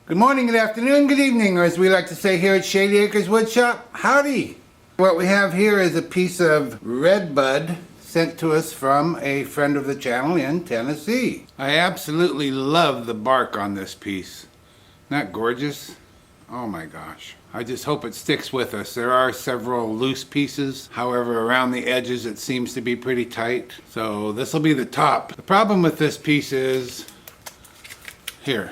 Good morning, good afternoon, good evening, or as we like to say here at Shady Acres Woodshop, howdy! What we have here is a piece of redbud sent to us from a friend of the channel in Tennessee. I absolutely love the bark on this piece. Isn't that gorgeous? Oh my gosh. I just hope it sticks with us. There are several loose pieces. However, around the edges it seems to be pretty tight. So this will be the top. The problem with this piece is, here.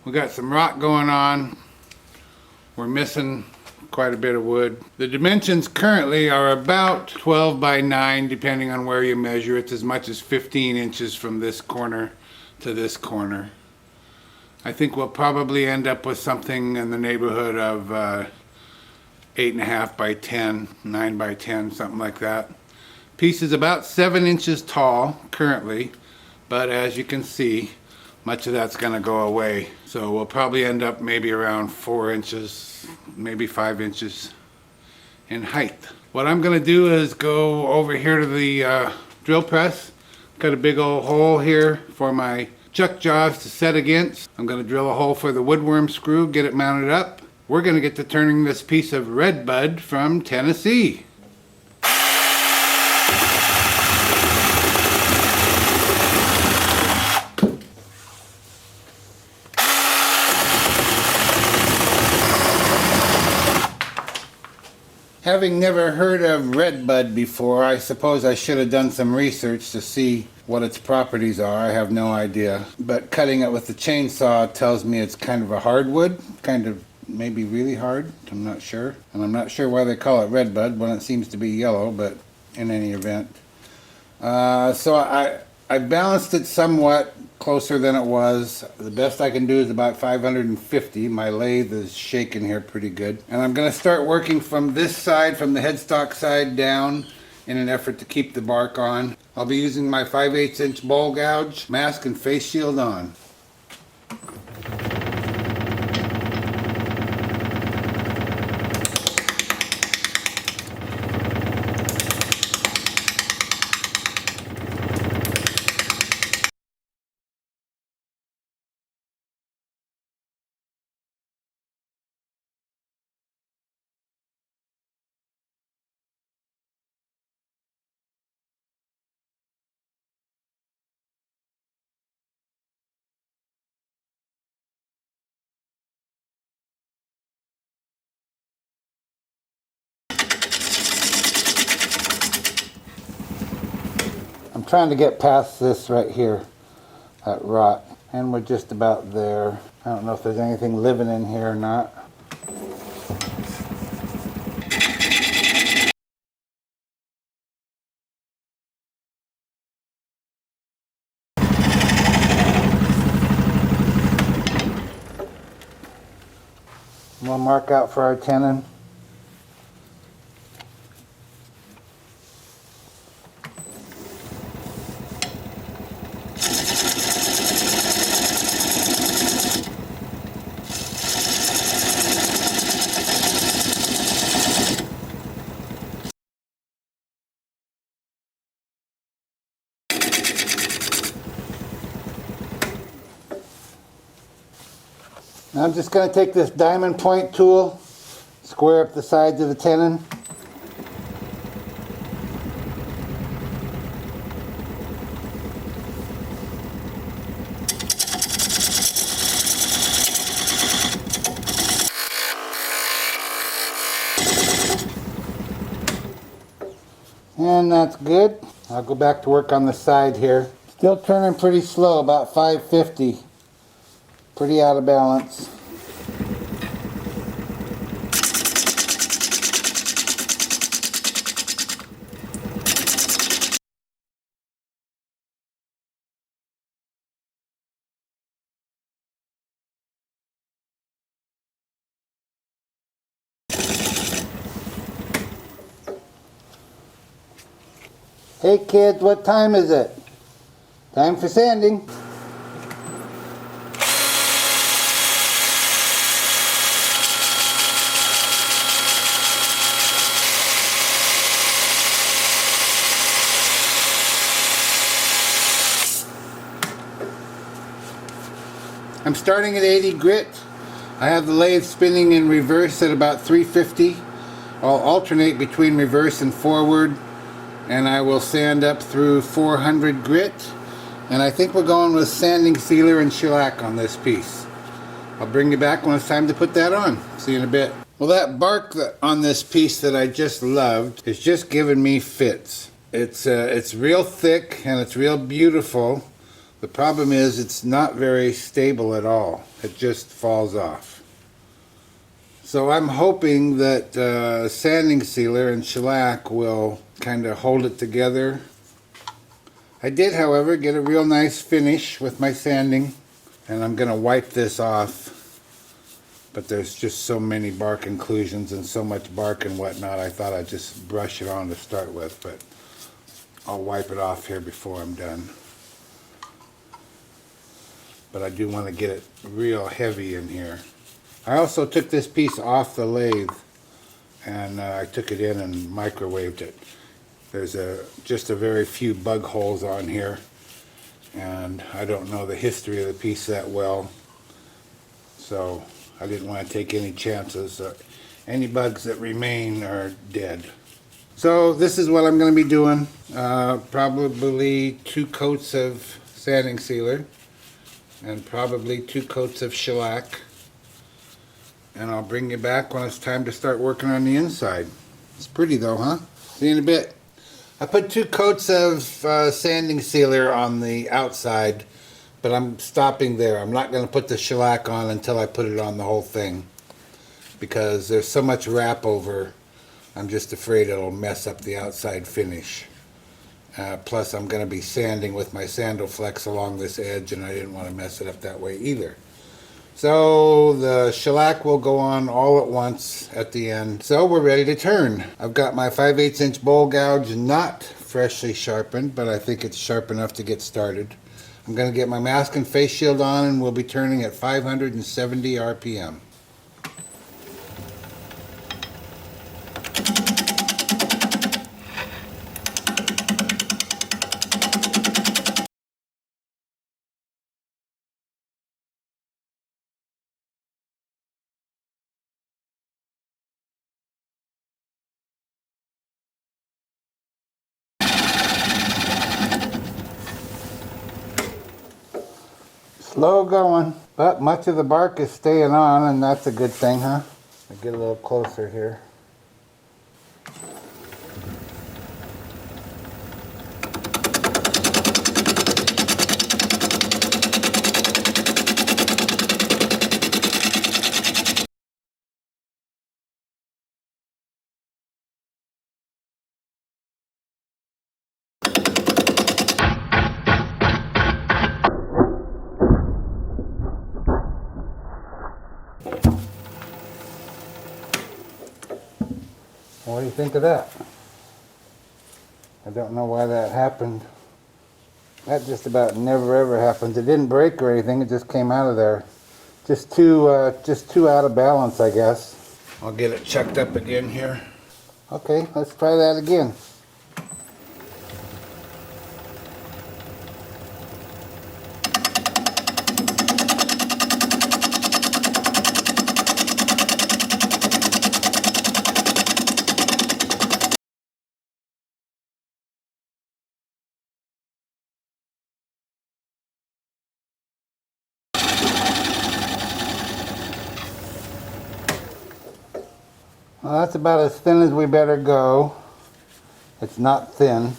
We got some rot going on. We're missing quite a bit of wood. The dimensions currently are about 12 by 9 depending on where you measure. It's as much as 15 inches from this corner to this corner. I think we'll probably end up with something in the neighborhood of 8.5 by 10, 9 by 10, something like that. Piece is about 7 inches tall currently, but as you can see, much of that's going to go away. So we'll probably end up maybe around 4 inches, maybe 5 inches in height. What I'm going to do is go over here to the drill press, cut a big old hole here for my chuck jaws to set against. I'm going to drill a hole for the woodworm screw, get it mounted up. We're going to get to turning this piece of redbud from Tennessee. Having never heard of redbud before, I suppose I should have done some research to see what its properties are. I have no idea. But cutting it with the chainsaw tells me it's kind of a hardwood, kind of maybe really hard. I'm not sure. And I'm not sure why they call it redbud when it seems to be yellow, but in any event. So I balanced it somewhat closer than it was. The best I can do is about 550. My lathe is shaking here pretty good. And I'm going to start working from this side, from the headstock side down, in an effort to keep the bark on. I'll be using my 5/8 inch bowl gouge, mask and face shield on. I'm trying to get past this right here, that rot, and we're just about there. I don't know if there's anything living in here or not. We'll mark out for our tenon. Now I'm just going to take this diamond point tool, square up the sides of the tenon. And that's good. I'll go back to work on the side here. Still turning pretty slow, about 550. Pretty out of balance. Hey kids, what time is it? Time for sanding. I'm starting at 80 grit. I have the lathe spinning in reverse at about 350. I'll alternate between reverse and forward, and I will sand up through 400 grit. And I think we're going with sanding sealer and shellac on this piece. I'll bring you back when it's time to put that on. See you in a bit. Well, that bark on this piece that I just loved is just giving me fits. It's real thick and it's real beautiful. The problem is it's not very stable at all. It just falls off. So I'm hoping that sanding sealer and shellac will kind of hold it together. I did, however, get a real nice finish with my sanding, and I'm going to wipe this off. But there's just so many bark inclusions and so much bark and whatnot, I thought I'd just brush it on to start with, but I'll wipe it off here before I'm done. But I do want to get it real heavy in here. I also took this piece off the lathe, and I took it in and microwaved it. There's just a very few bug holes on here, and I don't know the history of the piece that well, so I didn't want to take any chances. Any bugs that remain are dead. So this is what I'm going to be doing. Probably 2 coats of sanding sealer and probably 2 coats of shellac. And I'll bring you back when it's time to start working on the inside. It's pretty though, huh? See you in a bit. I put 2 coats of sanding sealer on the outside, but I'm stopping there. I'm not going to put the shellac on until I put it on the whole thing, because there's so much wrap over. I'm just afraid it'll mess up the outside finish. Plus I'm going to be sanding with my Sandoflex along this edge, and I didn't want to mess it up that way either. So the shellac will go on all at once at the end. So we're ready to turn. I've got my 5/8 inch bowl gouge not freshly sharpened, but I think it's sharp enough to get started. I'm going to get my mask and face shield on, and we'll be turning at 570 RPM. Slow going, but much of the bark is staying on, and that's a good thing, huh? I'll get a little closer here. What do you think of that? I don't know why that happened. That just about never ever happens. It didn't break or anything, it just came out of there. Just too out of balance, I guess. I'll get it chucked up again here. Okay, let's try that again. Well, that's about as thin as we better go. It's not thin.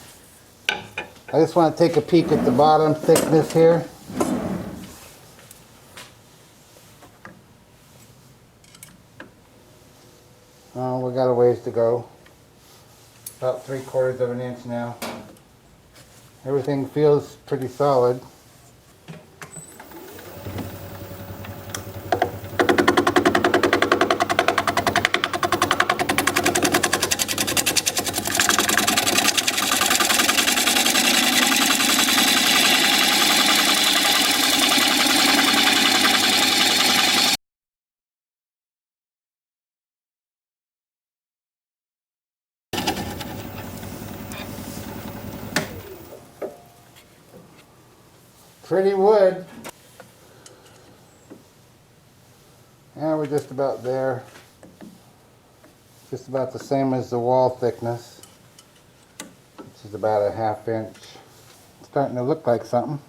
I just want to take a peek at the bottom thickness here. Oh, we got a ways to go. About 3/4 of an inch now. Everything feels pretty solid. Pretty wood. Yeah, we're just about there. Just about the same as the wall thickness, which is about a 1/2 inch. Starting to look like something.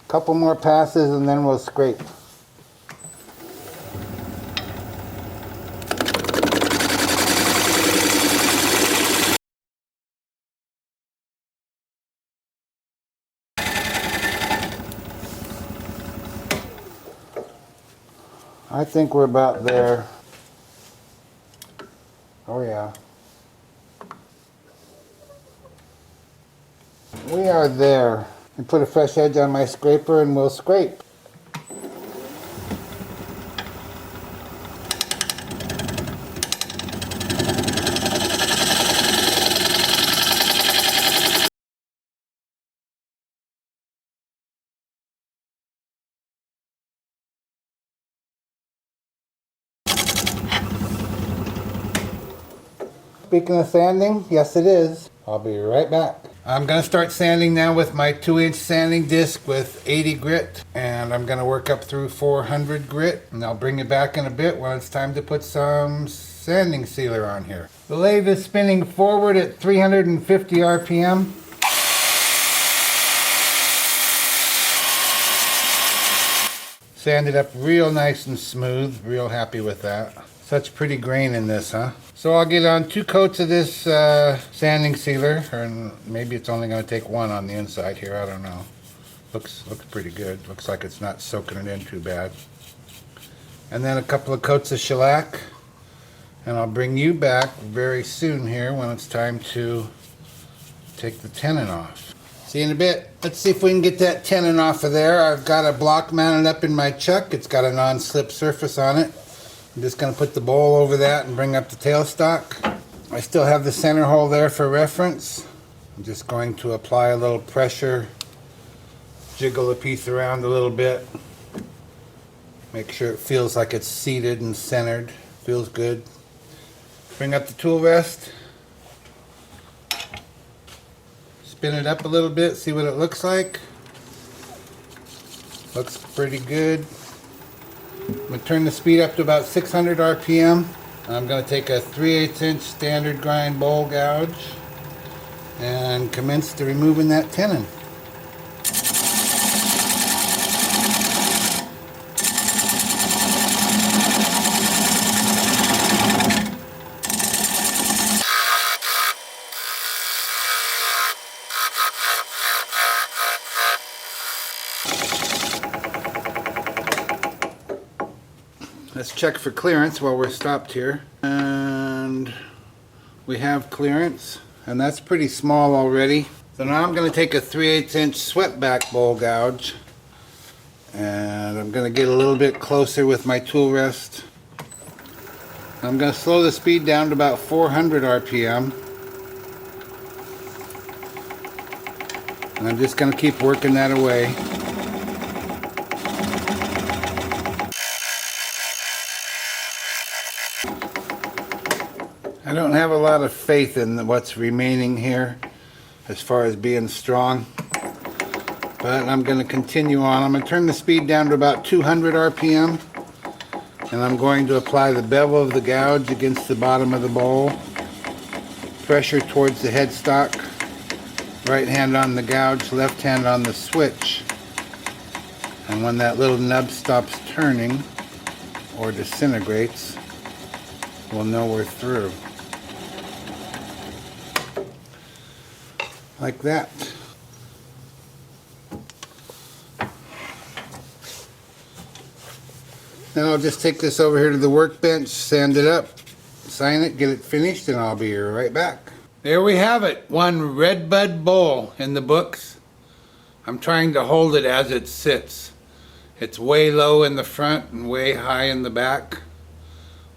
Couple more passes and then we'll scrape. I think we're about there. Oh yeah. We are there. I put a fresh edge on my scraper and we'll scrape. Speaking of sanding, yes it is. I'll be right back. I'm going to start sanding now with my 2-inch sanding disc with 80 grit. And I'm going to work up through 400 grit. And I'll bring it back in a bit when it's time to put some sanding sealer on here. The lathe is spinning forward at 350 RPM. Sanded up real nice and smooth. Real happy with that. Such pretty grain in this, huh? So I'll get on 2 coats of this sanding sealer, or maybe it's only going to take 1 on the inside here. I don't know. Looks pretty good. Looks like it's not soaking it in too bad. And then a couple of coats of shellac, and I'll bring you back very soon here when it's time to take the tenon off. See you in a bit. Let's see if we can get that tenon off of there. I've got a block mounted up in my chuck. It's got a non-slip surface on it. I'm just going to put the bowl over that and bring up the tailstock. I still have the center hole there for reference. I'm just going to apply a little pressure, jiggle the piece around a little bit, make sure it feels like it's seated and centered. Feels good. Bring up the tool rest, spin it up a little bit, see what it looks like. Looks pretty good. I'm going to turn the speed up to about 600 RPM. I'm going to take a 3/8 inch standard grind bowl gouge and commence to removing that tenon. Let's check for clearance while we're stopped here. And we have clearance, and that's pretty small already. So now I'm going to take a 3/8 inch swept-back bowl gouge, and I'm going to get a little bit closer with my tool rest. I'm going to slow the speed down to about 400 RPM. And I'm just going to keep working that away. I don't have a lot of faith in what's remaining here as far as being strong, but I'm going to continue on. I'm going to turn the speed down to about 200 RPM, and I'm going to apply the bevel of the gouge against the bottom of the bowl, pressure towards the headstock, right hand on the gouge, left hand on the switch, and when that little nub stops turning or disintegrates, we'll know we're through. Like that. Then I'll just take this over here to the workbench, sand it up, sign it, get it finished, and I'll be right back. There we have it, one redbud bowl in the books. I'm trying to hold it as it sits. It's way low in the front and way high in the back,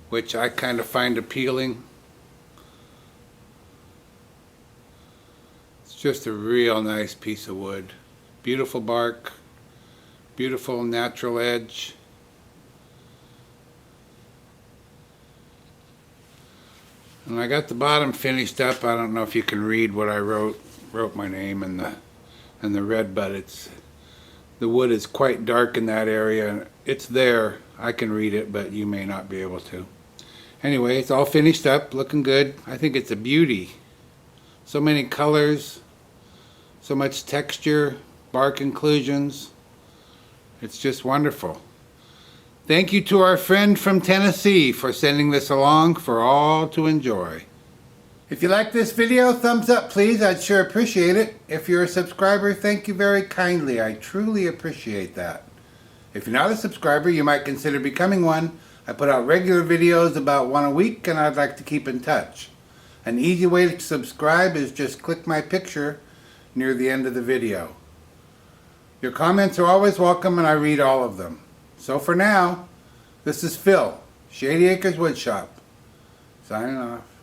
which I kind of find appealing. Just a real nice piece of wood. Beautiful bark, beautiful natural edge. And I got the bottom finished up. I don't know if you can read what I wrote my name and the red, but the wood is quite dark in that area. It's there. I can read it, but you may not be able to. Anyway, it's all finished up, looking good. I think it's a beauty. So many colors, so much texture, bark inclusions. It's just wonderful. Thank you to our friend from Tennessee for sending this along for all to enjoy. If you like this video, thumbs up please, I'd sure appreciate it. If you're a subscriber, thank you very kindly, I truly appreciate that. If you're not a subscriber, you might consider becoming one. I put out regular videos about one a week and I'd like to keep in touch. An easy way to subscribe is just click my picture near the end of the video. Your comments are always welcome and I read all of them. So for now, this is Phil, Shady Acres Woodshop, signing off.